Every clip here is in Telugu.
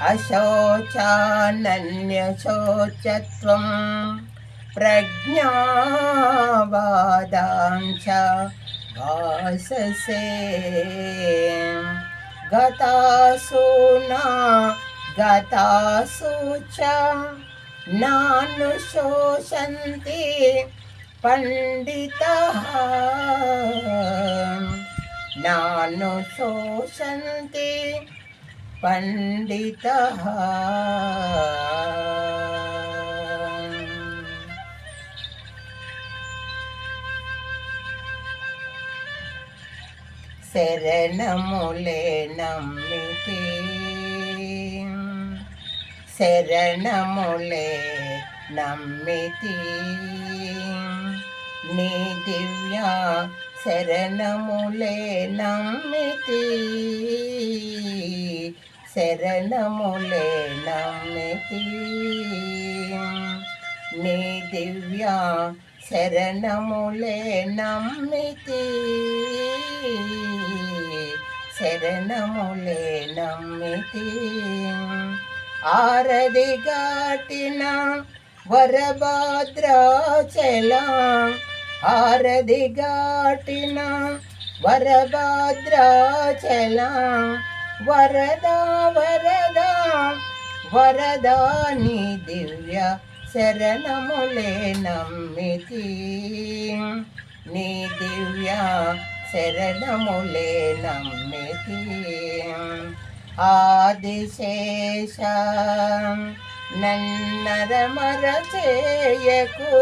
అశోచానన్యశోచత్వం ప్రజ్ఞావాదాంచ భాససే గతాసు చ నానుశోషంతి పండితః నానుశోషంతి పండితః. శరణములే నమ్మితి శరణములే నమ్మితి నీ దివ్య శరణములే నమ్మితి శరణములే నమ్మితి నీ దివ్య శరణములే నమ్మితి శరణములే నమ్మితి. ఆరది ఘాటిన వరభద్రాచలం ఆరది ఘాటిన వరభద్రాచలం వరదా వరదా వరదా నీ దివ్య శరణములే నమ్మితి నీ దివ్య శరణములే నమ్మితి. ఆదిశేష నన్నరమర చేయకు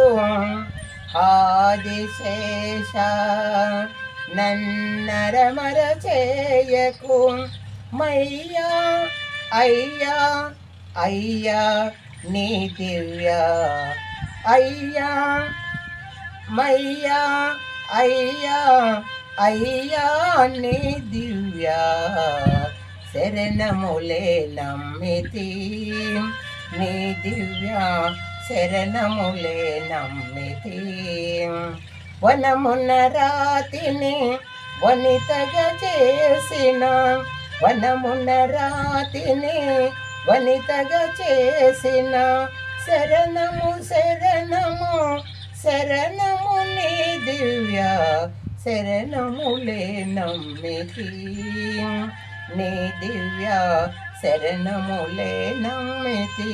ఆదిశేష నన్నరమర చేయకు మయ్యా అయ్యా అయ్యా నీ దివ్య అయ్యా మయ్యా అయ్యా అయ్యా నీ దివ్య శరణములే నమ్మితి నీ దివ్య శరణములే నమ్మితి. వనమున రాతిని వనితగా చేసిన వనమున రాతిని వనితగా చేసిన శరణము శరణము శరణము నీ దివ్య శరణములే నమ్మితి నీ దివ్య శరణములే నమ్మితి.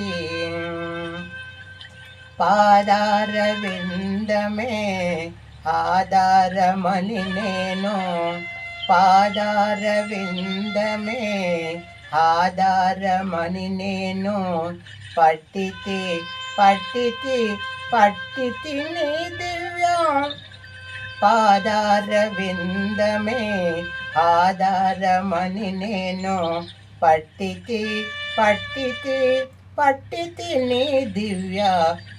పాదార విందమే ఆధారమని నేను పాదార విందమే ఆధారమని నేను పట్టితి పట్టితి పట్టితి నీ దివ్య పాదార విందమే ఆధారమని నేను పట్టితి పట్టితి పట్టితి నీ దివ్య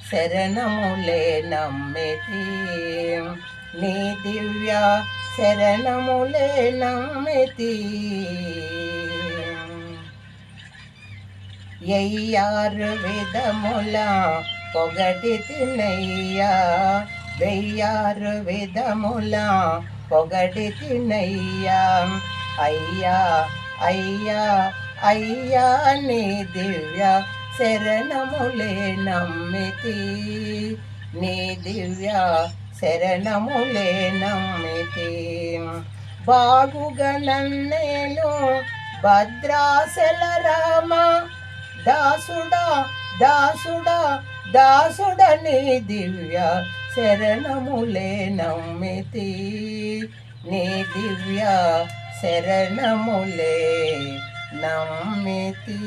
శరణములే నమ్మితి నీ దివ్య శరణములే నమ్మితి. ఎయ్యారు విధముల పొగడితి నయ్యా వెయ్యారు విధముల పొగడితి నయ్యా అయ్యా అయ్యా అయ్యా నీ దివ్య శరణములే నమ్మితి నీ దివ్య శరణములే నమ్మితి. బాగుగా నన్నేను భద్రాచల రామ దాసుడా దాసుడా దాసుడ నీ దివ్య శరణములే నమ్మితి నీ దివ్య శరణములే నమ్మితి.